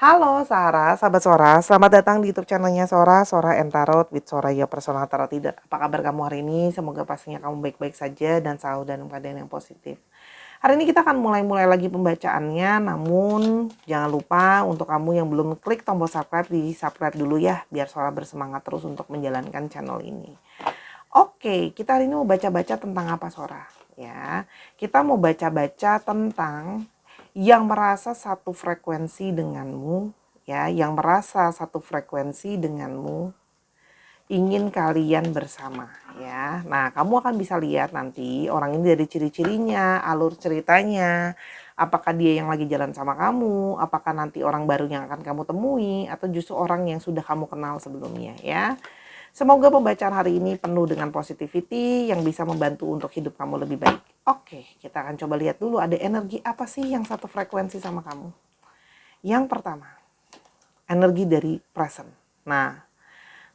Halo Sarah, sahabat Sora, selamat datang di YouTube channelnya Sora, Sora and Tarot with Soraya Personal Tarot Reader. Apa kabar kamu hari ini? Semoga pastinya kamu baik-baik saja dan selalu dalam keadaan yang positif. Hari ini kita akan mulai lagi pembacaannya, namun jangan lupa untuk kamu yang belum klik tombol subscribe, di subscribe dulu ya, biar Sora bersemangat terus untuk menjalankan channel ini. Oke, kita hari ini mau baca-baca tentang apa Sora? Ya, kita mau baca-baca tentang yang merasa satu frekuensi denganmu, ya, yang merasa satu frekuensi denganmu, ingin kalian bersama, ya. Nah, kamu akan bisa lihat nanti orang ini dari ciri-cirinya, alur ceritanya, apakah dia yang lagi jalan sama kamu, apakah nanti orang baru yang akan kamu temui, atau justru orang yang sudah kamu kenal sebelumnya, ya. Semoga pembacaan hari ini penuh dengan positivity yang bisa membantu untuk hidup kamu lebih baik. Oke, kita akan coba lihat dulu ada energi apa sih yang satu frekuensi sama kamu. Yang pertama, energi dari present. Nah,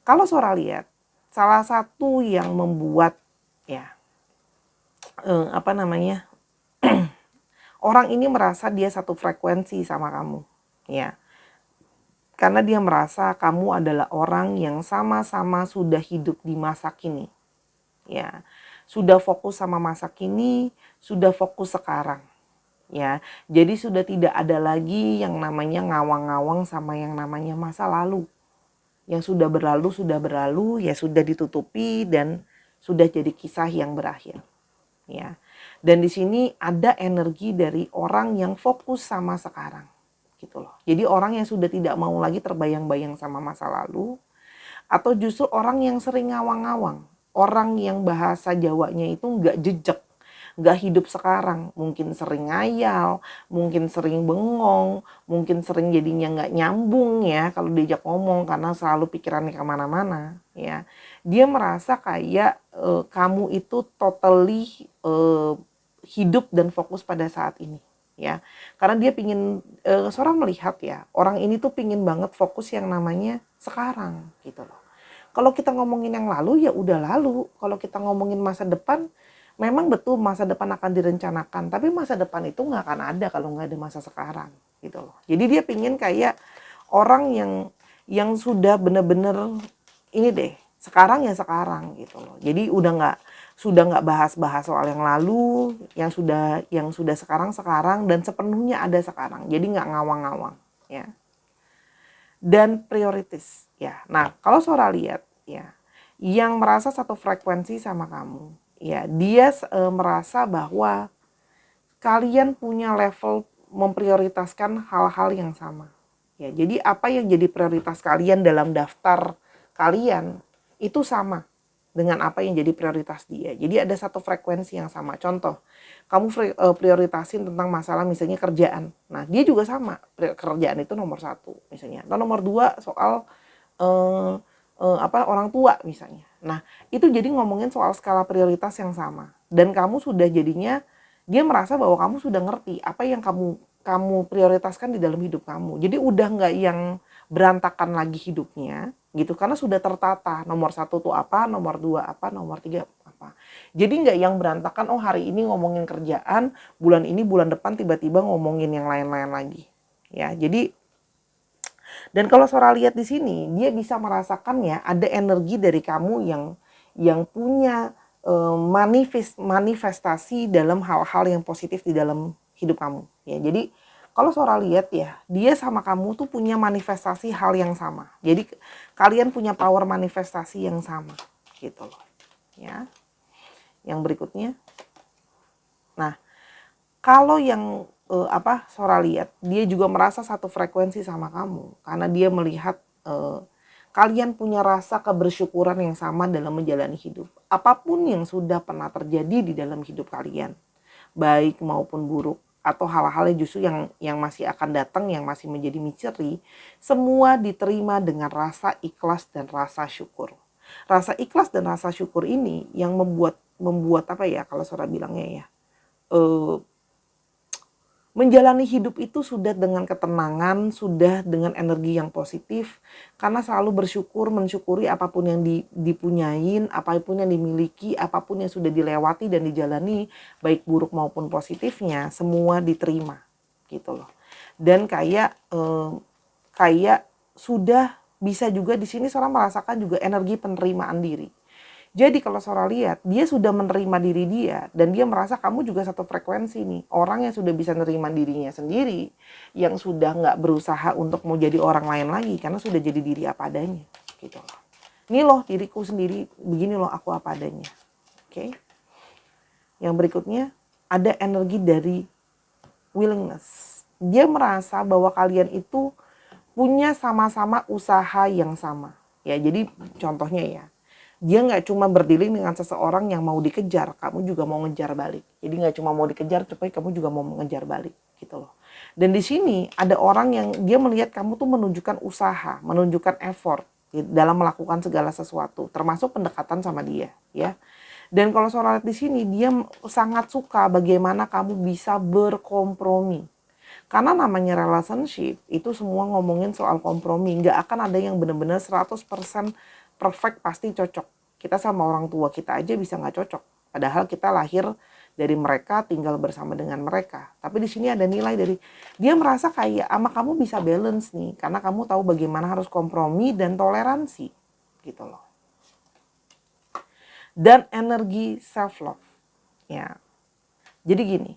kalau Sora lihat, salah satu yang membuat ya apa namanya orang ini merasa dia satu frekuensi sama kamu, ya. Karena dia merasa kamu adalah orang yang sama-sama sudah hidup di masa kini. Ya, sudah fokus sama masa kini, sudah fokus sekarang. Ya, jadi sudah tidak ada lagi yang namanya ngawang-ngawang sama yang namanya masa lalu. Yang sudah berlalu, ya sudah ditutupi dan sudah jadi kisah yang berakhir. Ya. Dan di sini ada energi dari orang yang fokus sama sekarang. Gitu loh. Jadi orang yang sudah tidak mau lagi terbayang-bayang sama masa lalu, atau justru orang yang sering ngawang-ngawang, orang yang bahasa Jawanya itu nggak jejak, nggak hidup sekarang, mungkin sering ngayal, mungkin sering bengong, mungkin sering jadinya nggak nyambung ya kalau diajak ngomong karena selalu pikirannya kemana-mana ya. Dia merasa kayak kamu itu totally hidup dan fokus pada saat ini. Ya, karena dia pingin seorang melihat ya, orang ini tuh pingin banget fokus yang namanya sekarang gitu loh. Kalau kita ngomongin yang lalu ya udah lalu, kalau kita ngomongin masa depan memang betul masa depan akan direncanakan, tapi masa depan itu nggak akan ada kalau nggak ada masa sekarang gitu loh. Jadi dia pingin kayak orang yang sudah bener-bener ini deh, sekarang ya sekarang gitu loh. Jadi sudah nggak bahas-bahas soal yang lalu, yang sudah sekarang dan sepenuhnya ada sekarang. Jadi nggak ngawang-ngawang ya. Dan prioritas ya. Nah, kalau Sora lihat ya, yang merasa satu frekuensi sama kamu, ya, dia merasa bahwa kalian punya level memprioritaskan hal-hal yang sama. Ya, jadi apa yang jadi prioritas kalian dalam daftar kalian itu sama dengan apa yang jadi prioritas dia. Jadi ada satu frekuensi yang sama. Contoh, kamu prioritasin tentang masalah misalnya kerjaan. Nah, dia juga sama. Kerjaan itu nomor satu misalnya. Atau nomor dua soal orang tua misalnya. Nah, itu jadi ngomongin soal skala prioritas yang sama. Dan kamu sudah jadinya, dia merasa bahwa kamu sudah ngerti apa yang kamu prioritaskan di dalam hidup kamu. Jadi udah nggak yang berantakan lagi hidupnya gitu, karena sudah tertata nomor satu tuh apa, nomor dua apa, nomor tiga apa. Jadi nggak yang berantakan, oh hari ini ngomongin kerjaan, bulan ini bulan depan tiba-tiba ngomongin yang lain-lain lagi ya. Jadi dan kalau Sora lihat di sini, dia bisa merasakan ya ada energi dari kamu yang punya manifestasi dalam hal-hal yang positif di dalam hidup kamu ya. Jadi kalau Sora lihat ya, dia sama kamu tuh punya manifestasi hal yang sama. Jadi kalian punya power manifestasi yang sama gitu loh. Ya. Yang berikutnya. Nah, kalau yang Sora lihat, dia juga merasa satu frekuensi sama kamu karena dia melihat kalian punya rasa kebersyukuran yang sama dalam menjalani hidup. Apapun yang sudah pernah terjadi di dalam hidup kalian, baik maupun buruk, atau hal-hal yang justru yang masih akan datang, yang masih menjadi misteri, semua diterima dengan rasa ikhlas dan rasa syukur. Rasa ikhlas dan rasa syukur ini yang membuat apa ya, kalau Sora bilangnya ya, menjalani hidup itu sudah dengan ketenangan, sudah dengan energi yang positif, karena selalu bersyukur, mensyukuri apapun yang dipunyain, apapun yang dimiliki, apapun yang sudah dilewati dan dijalani, baik buruk maupun positifnya, semua diterima gitu loh. Dan kayak kayak sudah bisa juga di sini Sora merasakan juga energi penerimaan diri. Jadi kalau Sora lihat, dia sudah menerima diri dia dan dia merasa kamu juga satu frekuensi nih. Orang yang sudah bisa menerima dirinya sendiri, yang sudah nggak berusaha untuk mau jadi orang lain lagi karena sudah jadi diri apa adanya, gitu loh. Ini loh diriku sendiri, begini loh aku apa adanya. Oke. Yang berikutnya ada energi dari willingness. Dia merasa bahwa kalian itu punya sama-sama usaha yang sama. Ya, jadi contohnya ya, dia nggak cuma berdealing dengan seseorang yang mau dikejar, kamu juga mau ngejar balik. Jadi nggak cuma mau dikejar, tapi kamu juga mau mengejar balik, gitu loh. Dan di sini ada orang yang dia melihat kamu tuh menunjukkan usaha, menunjukkan effort dalam melakukan segala sesuatu, termasuk pendekatan sama dia, ya. Dan kalau Sora lihat di sini, dia sangat suka bagaimana kamu bisa berkompromi. Karena namanya relationship, itu semua ngomongin soal kompromi. Nggak akan ada yang benar-benar 100% perfect pasti cocok. Kita sama orang tua kita aja bisa nggak cocok. Padahal kita lahir dari mereka, tinggal bersama dengan mereka. Tapi di sini ada nilai dari, dia merasa kayak sama kamu bisa balance nih. Karena kamu tahu bagaimana harus kompromi dan toleransi. Gitu loh. Dan energi self-love. Ya. Jadi gini,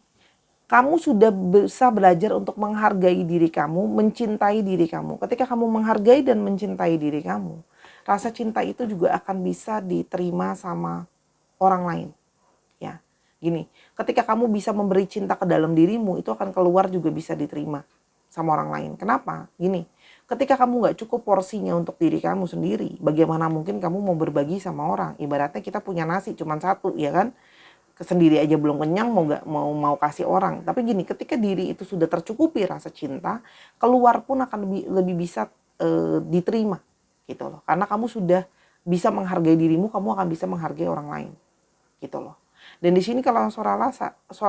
kamu sudah bisa belajar untuk menghargai diri kamu, mencintai diri kamu. Ketika kamu menghargai dan mencintai diri kamu, rasa cinta itu juga akan bisa diterima sama orang lain. Ya, gini, ketika kamu bisa memberi cinta ke dalam dirimu, itu akan keluar juga bisa diterima sama orang lain. Kenapa? Gini, ketika kamu nggak cukup porsinya untuk diri kamu sendiri, bagaimana mungkin kamu mau berbagi sama orang? Ibaratnya kita punya nasi cuma satu, ya kan? Sendiri aja belum kenyang mau kasih orang. Tapi gini, ketika diri itu sudah tercukupi rasa cinta, keluar pun akan lebih bisa diterima gitu loh. Karena kamu sudah bisa menghargai dirimu, kamu akan bisa menghargai orang lain gitu loh. Dan di sini kalau Sora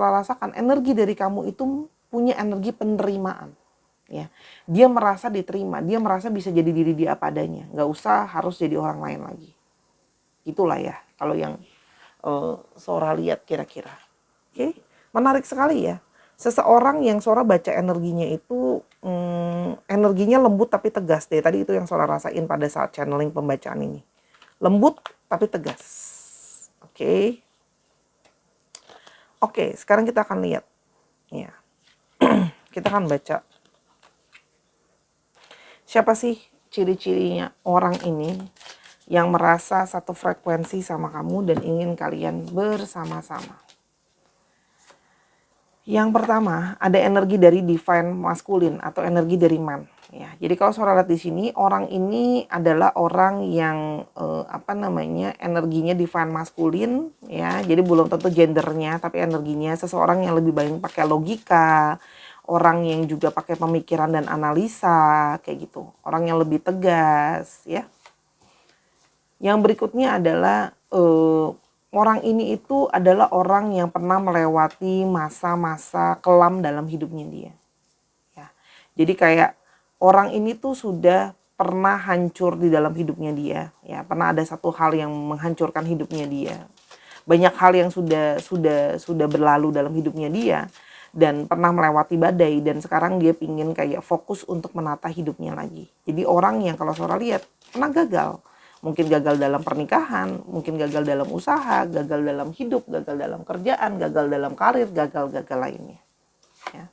rasakan energi dari kamu itu punya energi penerimaan. Ya, dia merasa diterima, dia merasa bisa jadi diri dia apa adanya, nggak usah harus jadi orang lain lagi. Itulah ya kalau yang Sora lihat kira-kira. Oke, menarik sekali ya. Seseorang yang Sora baca energinya itu energinya lembut tapi tegas deh. Tadi itu yang Sora rasain pada saat channeling pembacaan ini. Lembut tapi tegas. Oke. Oke, sekarang kita akan lihat. Ya. Kita akan baca. Siapa sih ciri-cirinya orang ini yang merasa satu frekuensi sama kamu dan ingin kalian bersama-sama. Yang pertama, ada energi dari divine maskulin atau energi dari man. Ya, jadi kalau Sora lihat di sini, orang ini adalah orang yang energinya divine maskulin, ya. Jadi belum tentu gendernya, tapi energinya seseorang yang lebih banyak pakai logika, orang yang juga pakai pemikiran dan analisa, kayak gitu. Orang yang lebih tegas, ya. Yang berikutnya adalah orang ini itu adalah orang yang pernah melewati masa-masa kelam dalam hidupnya dia. Ya. Jadi kayak orang ini tuh sudah pernah hancur di dalam hidupnya dia. Ya, pernah ada satu hal yang menghancurkan hidupnya dia. Banyak hal yang sudah berlalu dalam hidupnya dia dan pernah melewati badai dan sekarang dia pingin kayak fokus untuk menata hidupnya lagi. Jadi orang yang kalau Sora lihat pernah gagal. Mungkin gagal dalam pernikahan, mungkin gagal dalam usaha, gagal dalam hidup, gagal dalam kerjaan, gagal dalam karir, gagal-gagal lainnya. Ya.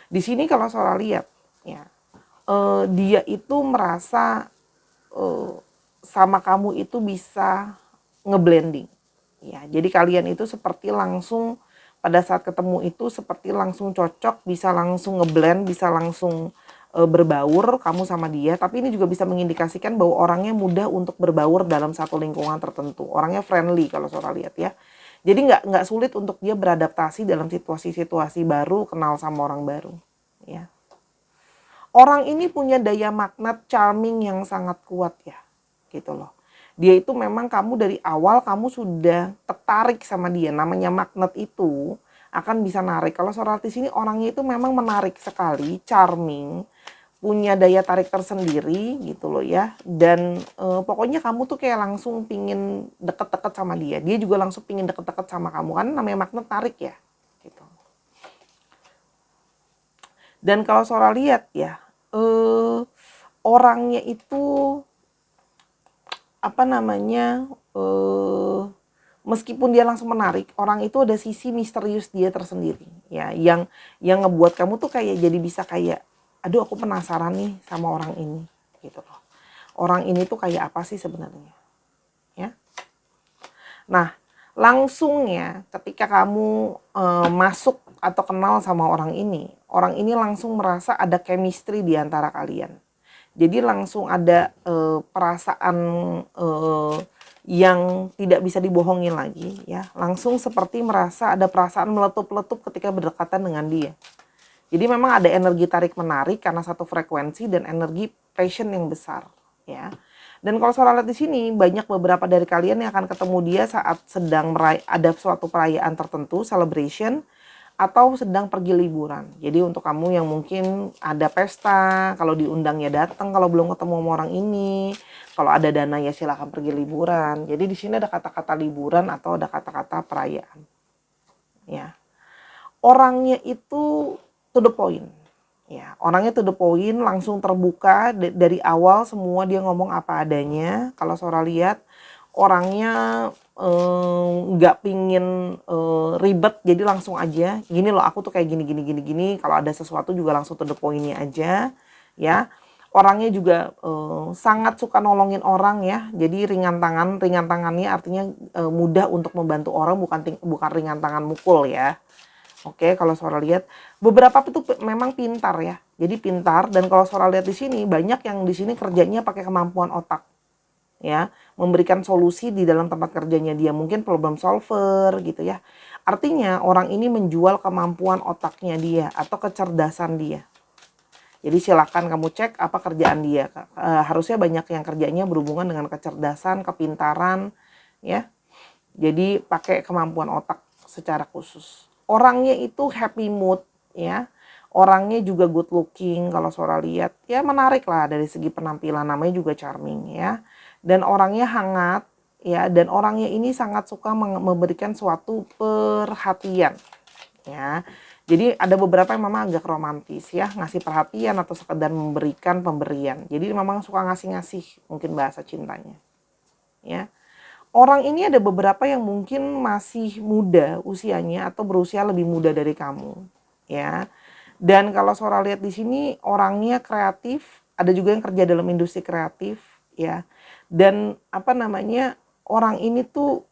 Di sini kalau Sora lihat, ya, dia itu merasa sama kamu itu bisa ngeblending. Ya, jadi kalian itu seperti langsung pada saat ketemu itu seperti langsung cocok, bisa langsung ngeblend, bisa langsung berbaur kamu sama dia. Tapi ini juga bisa mengindikasikan bahwa orangnya mudah untuk berbaur dalam satu lingkungan tertentu. Orangnya friendly kalau Sora lihat ya. Jadi nggak sulit untuk dia beradaptasi dalam situasi-situasi baru, kenal sama orang baru. Ya. Orang ini punya daya magnet charming yang sangat kuat ya, gitu loh. Dia itu memang kamu dari awal kamu sudah tertarik sama dia. Namanya magnet itu akan bisa narik. Kalau Sora di sini orangnya itu memang menarik sekali, charming, punya daya tarik tersendiri gitu loh ya. Dan pokoknya kamu tuh kayak langsung pingin deket-deket sama dia. Dia juga langsung pingin deket-deket sama kamu. Kan namanya magnet tarik ya. Gitu. Dan kalau Sora lihat ya, orangnya itu apa namanya, meskipun dia langsung menarik, orang itu ada sisi misterius dia tersendiri ya, yang ngebuat kamu tuh kayak jadi bisa kayak, aduh aku penasaran nih sama orang ini gitu loh. Orang ini tuh kayak apa sih sebenarnya ya. Nah, langsungnya ketika kamu masuk atau kenal sama orang ini langsung merasa ada chemistry di antara kalian. Jadi langsung ada perasaan yang tidak bisa dibohongin lagi ya. Langsung seperti merasa ada perasaan meletup-letup ketika berdekatan dengan dia. Jadi memang ada energi tarik menarik karena satu frekuensi dan energi passion yang besar ya. Dan kalau Sora lihat di sini banyak beberapa dari kalian yang akan ketemu dia saat sedang ada suatu perayaan tertentu, celebration, atau sedang pergi liburan. Jadi untuk kamu yang mungkin ada pesta, kalau diundang ya datang, kalau belum ketemu sama orang ini, kalau ada dana ya silakan pergi liburan. Jadi di sini ada kata-kata liburan atau ada kata-kata perayaan. Ya. Orangnya itu to the point. Ya, orangnya to the point, langsung terbuka dari awal semua dia ngomong apa adanya. Kalau Sora lihat orangnya nggak pingin ribet, jadi langsung aja. Gini loh, aku tuh kayak gini. Kalau ada sesuatu juga langsung to the point-nya aja, ya. Orangnya juga sangat suka nolongin orang ya. Jadi ringan tangannya artinya mudah untuk membantu orang, bukan ringan tangan mukul ya. Oke, kalau Sora lihat beberapa itu memang pintar ya. Jadi pintar, dan kalau Sora lihat di sini banyak yang di sini kerjanya pakai kemampuan otak. Ya, memberikan solusi di dalam tempat kerjanya dia, mungkin problem solver gitu ya. Artinya orang ini menjual kemampuan otaknya dia atau kecerdasan dia. Jadi silakan kamu cek apa kerjaan dia. Harusnya banyak yang kerjanya berhubungan dengan kecerdasan, kepintaran ya. Jadi pakai kemampuan otak secara khusus. Orangnya itu happy mood ya. Orangnya juga good looking kalau Sora lihat. Ya menarik lah dari segi penampilan, namanya juga charming ya. Dan orangnya hangat ya, dan orangnya ini sangat suka memberikan suatu perhatian ya. Jadi ada beberapa yang memang agak romantis ya, ngasih perhatian atau sekedar memberikan pemberian. Jadi memang suka ngasih-ngasih, mungkin bahasa cintanya ya. Orang ini ada beberapa yang mungkin masih muda usianya atau berusia lebih muda dari kamu, ya. Dan kalau Sora lihat di sini orangnya kreatif, ada juga yang kerja dalam industri kreatif, ya. Dan apa namanya, orang ini tuh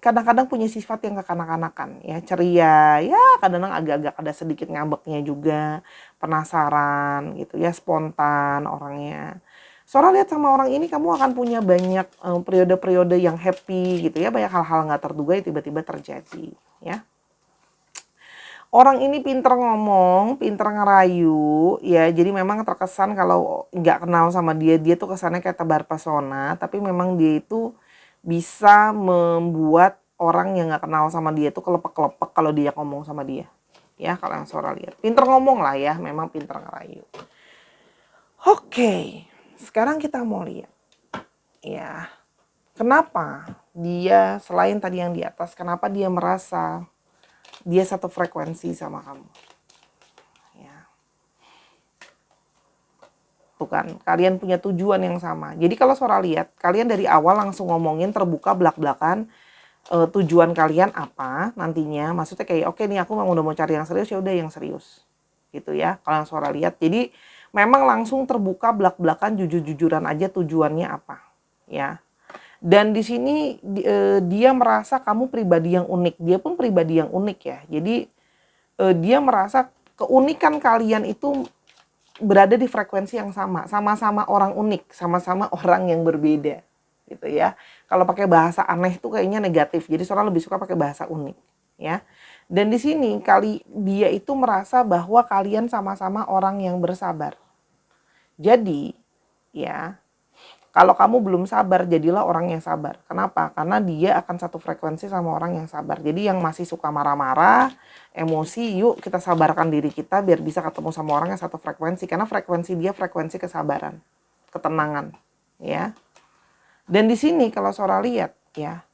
kadang-kadang punya sifat yang kekanak-kanakan ya, ceria, ya kadang-kadang agak-agak ada sedikit ngambeknya juga, penasaran gitu ya, spontan orangnya. Sora lihat sama orang ini kamu akan punya banyak periode-periode yang happy gitu ya, banyak hal-hal nggak terduga yang tiba-tiba terjadi ya. Orang ini pinter ngomong, pinter ngerayu ya, jadi memang terkesan kalau nggak kenal sama dia, dia tuh kesannya kayak tebar pesona, tapi memang dia itu bisa membuat orang yang nggak kenal sama dia tuh kelepek-kelepek kalau dia ngomong sama dia. Ya, kalau yang Sora lihat. Pinter ngomong lah ya, memang pinter ngerayu. Oke, sekarang kita mau lihat. Ya, kenapa dia selain tadi yang di atas, kenapa dia merasa dia satu frekuensi sama kamu? Ya. Tuh kan, kalian punya tujuan yang sama. Jadi kalau Sora lihat, kalian dari awal langsung ngomongin terbuka belak-belakan tujuan kalian apa nantinya. Maksudnya kayak oke nih aku udah mau cari yang serius, ya udah yang serius. Gitu ya. Kalau yang Sora lihat. Jadi memang langsung terbuka belak-belakan, jujur-jujuran aja tujuannya apa. Ya. Dan di sini dia merasa kamu pribadi yang unik. Dia pun pribadi yang unik ya. Jadi dia merasa keunikan kalian itu berada di frekuensi yang sama, sama-sama orang unik, sama-sama orang yang berbeda, gitu ya. Kalau pakai bahasa aneh itu kayaknya negatif, jadi Sora lebih suka pakai bahasa unik, ya. Dan di sini dia itu merasa bahwa kalian sama-sama orang yang bersabar. Jadi, ya, kalau kamu belum sabar, jadilah orang yang sabar. Kenapa? Karena dia akan satu frekuensi sama orang yang sabar. Jadi yang masih suka marah-marah, emosi, yuk kita sabarkan diri kita biar bisa ketemu sama orang yang satu frekuensi. Karena frekuensi dia frekuensi kesabaran, ketenangan, ya. Dan di sini kalau Sora lihat, ya,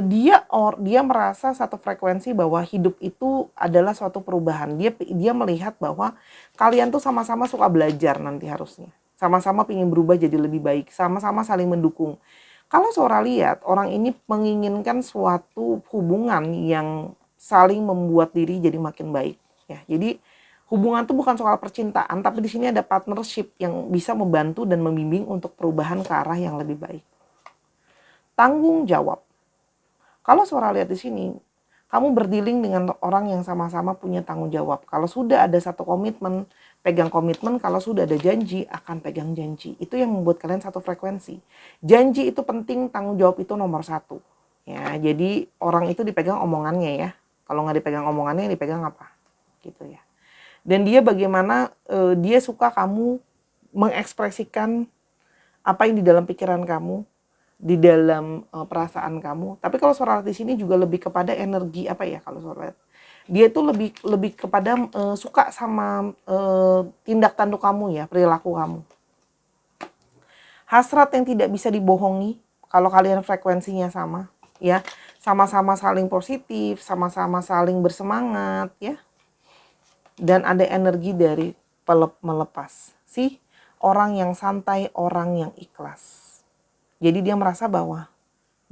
dia merasa satu frekuensi bahwa hidup itu adalah suatu perubahan. Dia melihat bahwa kalian tuh sama-sama suka belajar nanti harusnya. Sama-sama ingin berubah jadi lebih baik, sama-sama saling mendukung. Kalau Sora lihat, orang ini menginginkan suatu hubungan yang saling membuat diri jadi makin baik. Ya, jadi hubungan itu bukan soal percintaan, tapi di sini ada partnership yang bisa membantu dan membimbing untuk perubahan ke arah yang lebih baik. Tanggung jawab. Kalau Sora lihat di sini, kamu berdealing dengan orang yang sama-sama punya tanggung jawab. Kalau sudah ada satu komitmen, pegang komitmen. Kalau sudah ada janji, akan pegang janji. Itu yang membuat kalian satu frekuensi. Janji itu penting, tanggung jawab itu nomor satu. Ya, jadi orang itu dipegang omongannya ya. Kalau nggak dipegang omongannya, dipegang apa? Gitu ya. Dan dia bagaimana dia suka kamu mengekspresikan apa yang di dalam pikiran kamu, di dalam perasaan kamu. Tapi kalau Sora di sini juga lebih kepada energi apa ya kalau Sora lihat. Dia itu lebih kepada suka sama tindak tanduk kamu ya, perilaku kamu. Hasrat yang tidak bisa dibohongi kalau kalian frekuensinya sama ya. Sama-sama saling positif, sama-sama saling bersemangat ya. Dan ada energi dari melepas. Si orang yang santai, orang yang ikhlas. Jadi dia merasa bahwa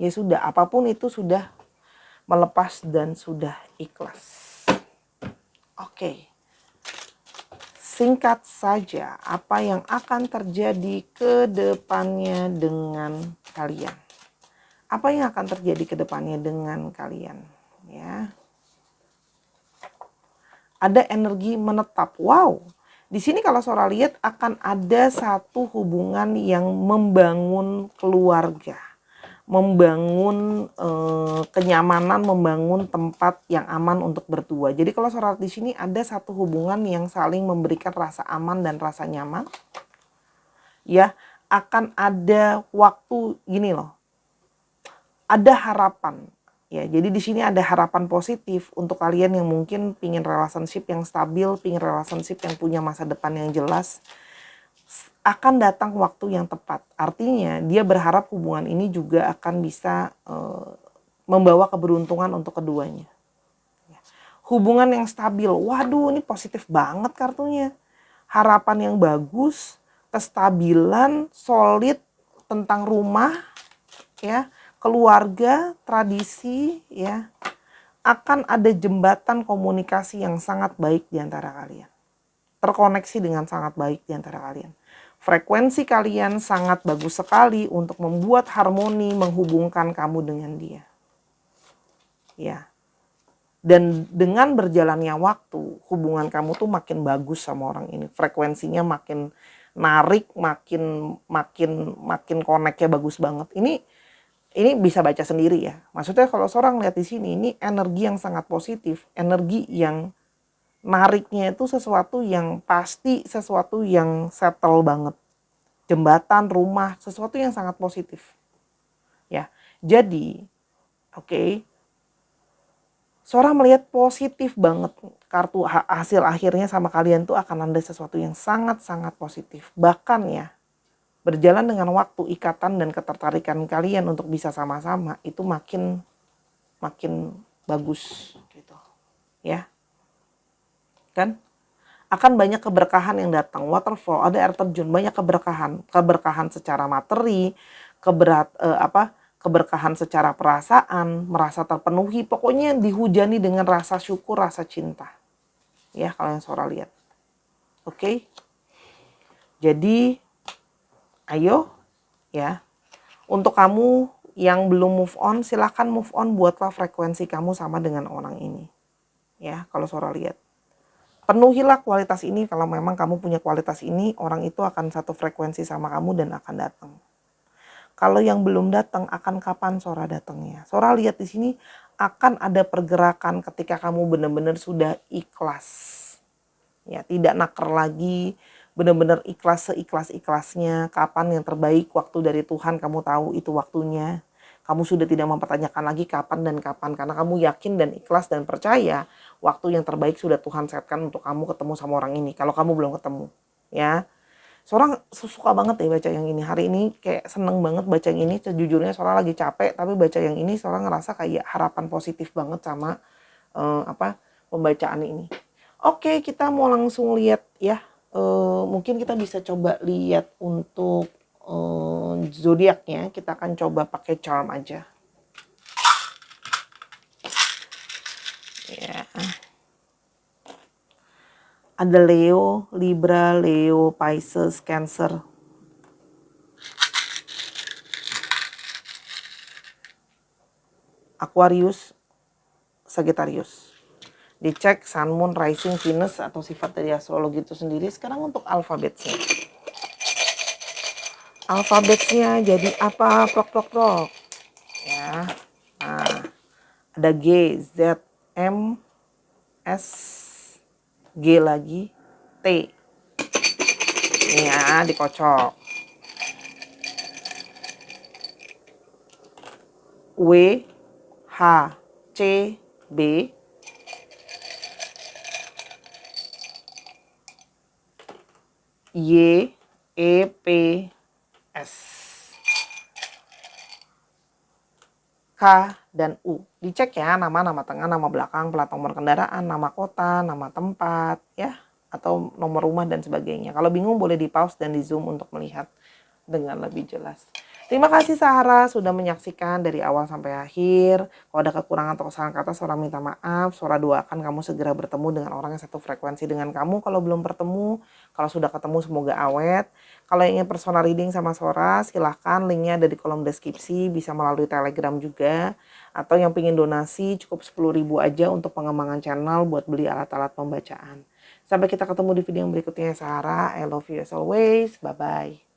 ya sudah, apapun itu sudah melepas dan sudah ikhlas. Oke. Singkat saja, apa yang akan terjadi ke depannya dengan kalian? Apa yang akan terjadi ke depannya dengan kalian? Ya. Ada energi menetap. Wow. Di sini kalau Sora lihat akan ada satu hubungan yang membangun keluarga, membangun kenyamanan, membangun tempat yang aman untuk berdua. Jadi kalau Sora di sini ada satu hubungan yang saling memberikan rasa aman dan rasa nyaman. Ya, akan ada waktu gini loh. Ada harapan. Ya, jadi di sini ada harapan positif untuk kalian yang mungkin pingin relationship yang stabil, pingin relationship yang punya masa depan yang jelas. Akan datang waktu yang tepat. Artinya dia berharap hubungan ini juga akan bisa membawa keberuntungan untuk keduanya. Hubungan yang stabil. Waduh, ini positif banget kartunya. Harapan yang bagus, kestabilan, solid tentang rumah, ya. Keluarga, tradisi, ya, akan ada jembatan komunikasi yang sangat baik di antara kalian. Terkoneksi dengan sangat baik di antara kalian. Frekuensi kalian sangat bagus sekali untuk membuat harmoni menghubungkan kamu dengan dia. Ya. Dan dengan berjalannya waktu, hubungan kamu tuh makin bagus sama orang ini. Frekuensinya makin narik, makin connect-nya bagus banget. Ini bisa baca sendiri ya. Maksudnya kalau seorang lihat di sini, ini energi yang sangat positif, energi yang nariknya itu sesuatu yang pasti, sesuatu yang settle banget. Jembatan, rumah, sesuatu yang sangat positif. Ya. Jadi, oke. Sora melihat positif banget kartu hasil akhirnya sama kalian tuh akan ada sesuatu yang sangat-sangat positif. Bahkan ya, berjalan dengan waktu, ikatan dan ketertarikan kalian untuk bisa sama-sama itu makin bagus gitu. Ya. Kan? Akan banyak keberkahan yang datang, waterfall, ada air terjun, banyak keberkahan secara materi, keberkahan secara perasaan, merasa terpenuhi, pokoknya dihujani dengan rasa syukur, rasa cinta. Ya, kalau yang Sora lihat. Oke. Jadi ayo ya, untuk kamu yang belum move on, silahkan move on, buatlah frekuensi kamu sama dengan orang ini. Ya, kalau Sora lihat. Penuhilah kualitas ini, kalau memang kamu punya kualitas ini, orang itu akan satu frekuensi sama kamu dan akan datang. Kalau yang belum datang, akan kapan Sora datangnya? Sora lihat di sini akan ada pergerakan ketika kamu benar-benar sudah ikhlas. Ya, tidak naker lagi, benar-benar ikhlas seikhlas-ikhlasnya. Kapan yang terbaik, waktu dari Tuhan kamu tahu itu waktunya. Kamu sudah tidak mempertanyakan lagi kapan dan kapan, karena kamu yakin dan ikhlas dan percaya waktu yang terbaik sudah Tuhan setkan untuk kamu ketemu sama orang ini. Kalau kamu belum ketemu, ya. Sora suka banget deh baca yang ini. Hari ini kayak seneng banget baca yang ini. Sejujurnya Sora lagi capek, tapi baca yang ini Sora ngerasa kayak harapan positif banget sama pembacaan ini. Oke, kita mau langsung lihat ya. Mungkin kita bisa coba lihat untuk zodiaknya. Kita akan coba pakai charm aja. Ya. Ada Leo, Libra, Leo, Pisces, Cancer. Aquarius, Sagittarius. Dicek Sun, Moon, Rising, Venus atau sifat dari astrologi itu sendiri. Sekarang untuk alfabetnya. Alfabetnya jadi apa? Prok prok prok. Ya. Nah, ada G, Z, M, S, G lagi, T. Ini ya, dikocok. W, H, C, B, Y, E, P, S, K, dan U. Dicek ya nama tengah, nama belakang, plat nomor kendaraan, nama kota, nama tempat, ya, atau nomor rumah dan sebagainya. Kalau bingung boleh di pause dan di zoom untuk melihat dengan lebih jelas. Terima kasih Sarah sudah menyaksikan dari awal sampai akhir. Kalau ada kekurangan atau kesalahan kata, Sora minta maaf. Sora doakan kamu segera bertemu dengan orang yang satu frekuensi dengan kamu. Kalau belum bertemu, kalau sudah ketemu semoga awet. Kalau ingin personal reading sama Sora, silahkan linknya ada di kolom deskripsi. Bisa melalui Telegram juga. Atau yang pengen donasi cukup 10.000 aja untuk pengembangan channel buat beli alat-alat pembacaan. Sampai kita ketemu di video yang berikutnya Sarah. I love you as always. Bye-bye.